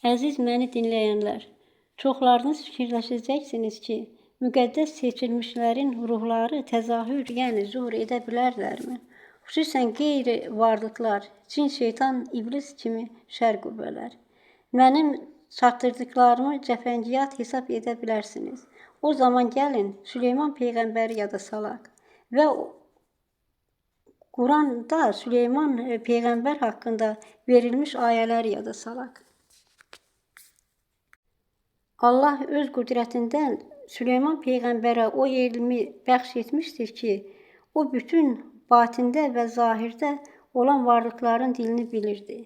Əziz məni dinləyənlər, çoxlarınız fikirləşəcəksiniz ki, müqəddəs seçilmişlərin ruhları təzahür, yəni zuhur edə bilərlərmi? Xüsusən qeyri-varlıqlar, cin, şeytan, iblis kimi şər qüvvələr. Mənim çatdırdıqlarımı cəfəngiyat hesab edə bilərsiniz. O zaman gəlin Süleyman Peyğəmbəri yada salaq və Quranda Süleyman Peyğəmbər haqqında verilmiş ayələri yada salaq. Allah öz qüdrətindən Süleyman Peyğəmbərə o elmi bəxş etmişdir ki, o bütün batində və zahirdə olan varlıqların dilini bilirdi.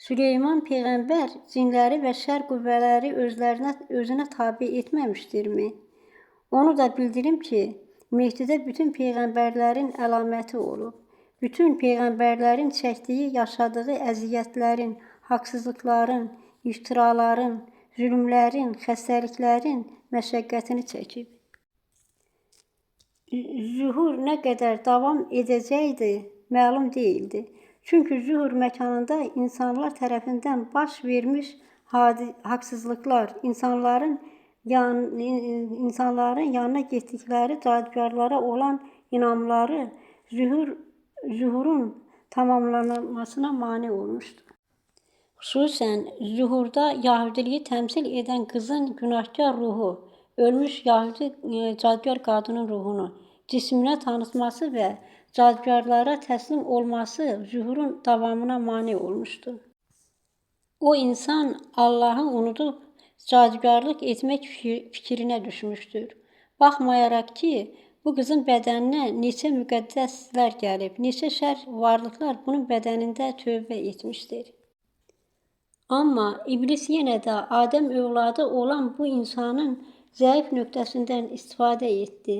Süleyman Peyğəmbər cinləri və şər qüvvələri özünə tabe etməmişdirmi? Onu da bildirim ki, Mehdidə bütün peyğəmbərlərin əlaməti olub. Bütün peyğəmbərlərin çəkdiyi, yaşadığı əziyyətlərin, haqsızlıqların, iftiraların, zülmlərin, xəstəliklərin məşəqqətini çəkib. Zühur nə qədər davam edəcəkdi, məlum deyildi. Çünki zühur məkanında insanlar tərəfindən baş vermiş haqsızlıqlar, insanların yanına getdikləri cadükarlara olan inamları zühurun tamamlanmasına mane olmuşdu. Xüsusən zühurda Yahudiliyi təmsil edən qızın günahkar ruhu, ölmüş Yahudi cadükar qadının ruhunu cisminə tanıtması və cadükarlara təslim olması zühurun davamına mane olmuşdu. O insan Allahı unudub cadükarlıq etmək fikrinə düşmüşdür. Baxmayaraq ki, bu qızın bədəninə neçə müqəddəslər gəlib, neçə şər varlıqlar bunun bədənində tövbə etmişdir. Amma iblis yenə də Adəm övladı olan bu insanın zəif nöqtəsindən istifadə etdi.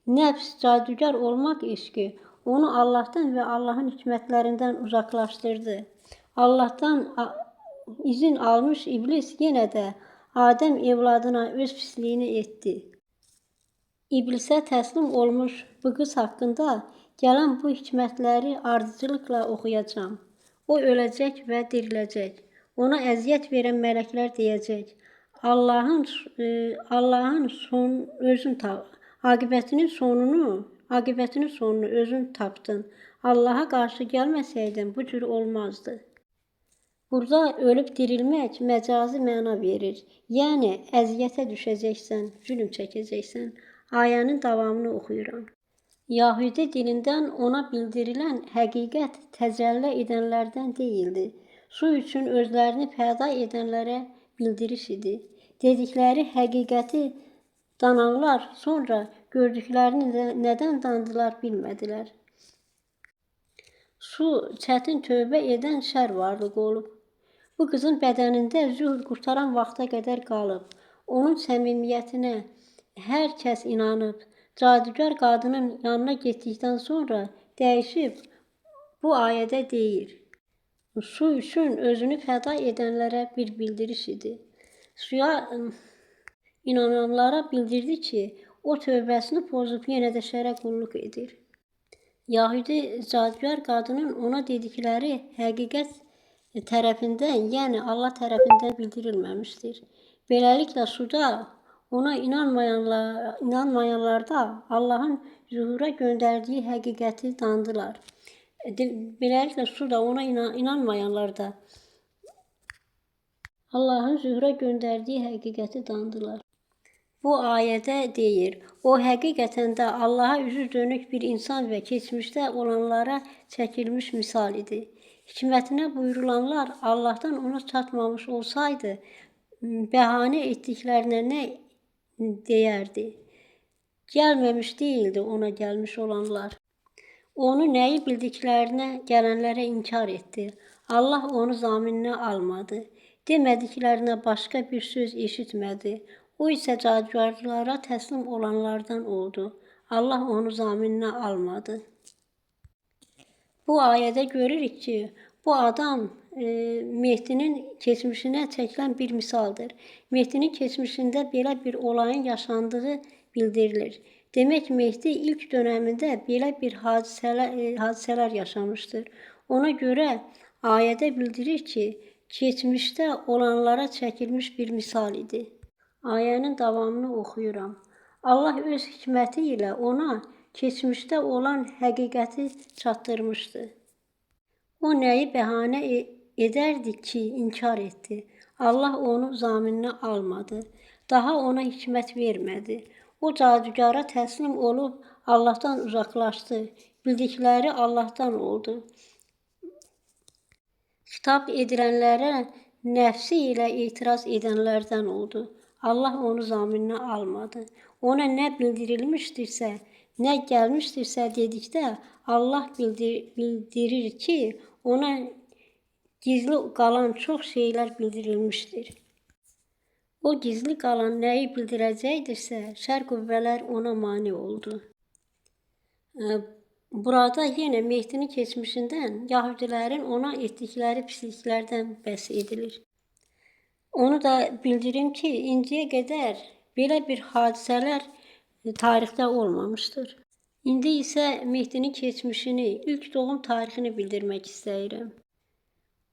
Nəfs, cadügar olmaq eşqi onu Allahdan və Allahın hikmətlərindən uzaqlaşdırdı. Allahdan izin almış iblis yenə də Adəm evladına öz pisliyini etdi. İblisə təslim olmuş bu qız haqqında gələn bu hikmətləri ardıcılıqla oxuyacağam. O öləcək və diriləcək. Ona əziyyət verən mələklər deyəcək. Allahın aqibətinin sonunu özün tapdın. Allaha qarşı gəlməsəydin bu cür olmazdı. Burada ölüb dirilmək məcazi məna verir. Yəni, əziyyətə düşəcəksən, zülm çəkəcəksən. Ayənin davamını oxuyuram. Yahudi dilindən ona bildirilən həqiqət təcəllə edənlərdən deyildi. Su üçün özlərini fəda edənlərə bildiriş idi. Dedikləri həqiqəti dananlar sonra gördüklərini nədən dandılar bilmədilər. Su çətin tövbə edən şər varlığı olub. Bu qızın bədənində zühur qurtaran vaxta qədər qalıb. Onun səmimiyyətinə hər kəs inanıb. Cadügar qadının yanına getdikdən sonra dəyişib bu ayədə deyir. Su üçün özünü fəda edənlərə bir bildiriş idi. Suya inananlara bildirdi ki, o tövbəsini pozub yenə də şərə qulluq edir. Yahudi cadügar qadının ona dedikləri həqiqət tərəfindən, yəni Allah tərəfindən bildirilməmişdir. Beləliklə suda ona inanmayanlar da Allahın zühura göndərdiyi həqiqəti dandılar. Beləliklə suda ona inanmayanlar da Allahın zühura göndərdiyi həqiqəti dandılar. Bu ayədə deyir, o həqiqətən də Allaha üzü dönük bir insan və keçmişdə olanlara çəkilmiş misal idi. Hikmətinə buyurulanlar Allahdan ona çatmamış olsaydı, bəhanə etdiklərinə nə deyərdi? Gəlməmiş deyildi ona gəlmiş olanlar. Onu nəyi bildiklərinə gələnlərə inkar etdi. Allah onu zamininə almadı. Demədiklərinə başqa bir söz eşitmədi. O isə cadükarlara təslim olanlardan oldu. Allah onu zamininə almadı. Bu ayədə görürük ki, bu adam Mehdinin keçmişinə çəkilən bir misaldır. Mehdinin keçmişində belə bir olayın yaşandığı bildirilir. Demək, Mehdi ilk dönəmində belə bir hadisələr yaşamışdır. Ona görə ayədə bildirir ki, keçmişdə olanlara çəkilmiş bir misal idi. Ayənin davamını oxuyuram. Allah öz hikməti ilə ona keçmişdə olan həqiqəti çatdırmışdı. O nəyi bəhanə edərdi ki, inkar etdi. Allah onu zamininə almadı. Daha ona hikmət vermədi. O cadugara təslim olub Allahdan uzaqlaşdı. Bildikləri Allahdan oldu. Xitab edilənlərə nəfsi ilə etiraz edənlərdən oldu. Allah onu zamininə almadı. Ona nə bildirilmişdirsə, nə gəlmişdirsə dedikdə Allah bildirir ki, ona gizli qalan çox şeylər bildirilmişdir. O gizli qalan nəyi bildirəcəkdirsə, şər qüvvələr ona mane oldu. Burada yenə Mehdinin keçmişindən, Yahudilərin ona etdikləri pisliklərdən bəhs edilir. Onu da bildirim ki, indiyə qədər belə bir hadisələr tarixdə olmamışdır. İndi isə Mehdinin keçmişini, ilk doğum tarixini bildirmək istəyirəm.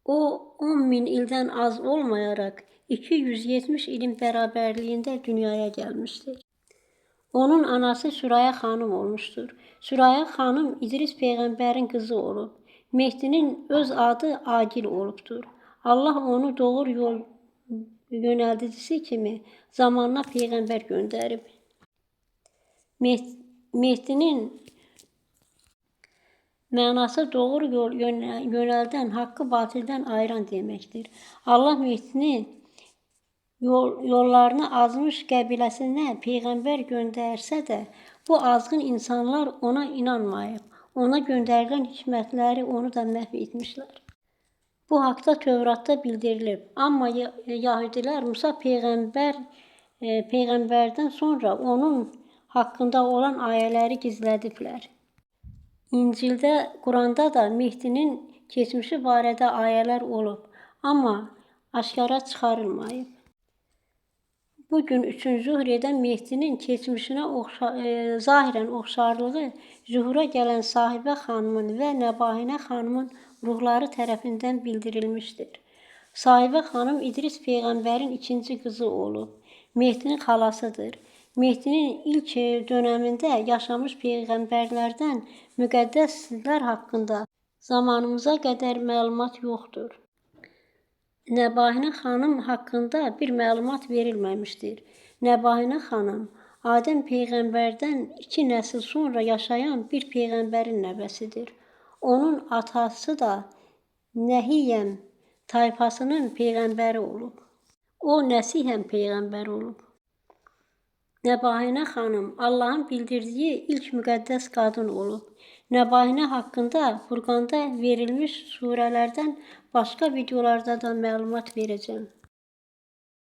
O 10.000 ildən az olmayaraq 270 ilin bərabərliyində dünyaya gəlmişdir. Onun anası Süraya xanım olmuşdur. Süraya xanım İdris peyğəmbərin qızı olub. Mehdinin öz adı Agil olubdur. Allah onu doğru yol yönəldicisi kimi zamanına peyğəmbər göndərib. Mehdinin mənası doğru yol yönəldən, haqqı batildən ayıran deməkdir. Allah Mehdini yollarını azmış qəbiləsinə peyğəmbər göndərsə də, bu azğın insanlar ona inanmayıb. Ona göndərilən hikmətləri onu da məhv etmişlər. Bu haqda Tövratda bildirilib. Amma Yahudilər Musa peyğəmbərdən sonra onun haqqında olan ayələri gizlədiblər. İncildə, Quranda da Mehdinin keçmişi barədə ayələr olub, amma aşkara çıxarılmayıb. Bugün üçün zühr edən Mehdinin keçmişinə zahirən oxşarlığı zühura gələn Sahibə xanımın və Nəbahinə xanımın ruhları tərəfindən bildirilmişdir. Sahibə xanım İdris peyğəmbərin ikinci qızı olub. Mehdinin xalasıdır. Mehdinin ilk dönəmində yaşamış peyğəmbərlərdən müqəddəslər haqqında zamanımıza qədər məlumat yoxdur. Nəbahinə xanım haqqında bir məlumat verilməmişdir. Nəbahinə xanım Adəm peyğəmbərdən 2 nəsil sonra yaşayan bir peyğəmbərin nəvəsidir. Onun atası da Nəhiyəm tayfasının peyğəmbəri olub. O Nəsihəm peyğəmbər olub. Nəbahinə xanım Allahın bildirdiyi ilk müqəddəs qadın olub. Nəbahinə haqqında Furqanda verilmiş surələrdən başqa videolarda da məlumat verəcəm.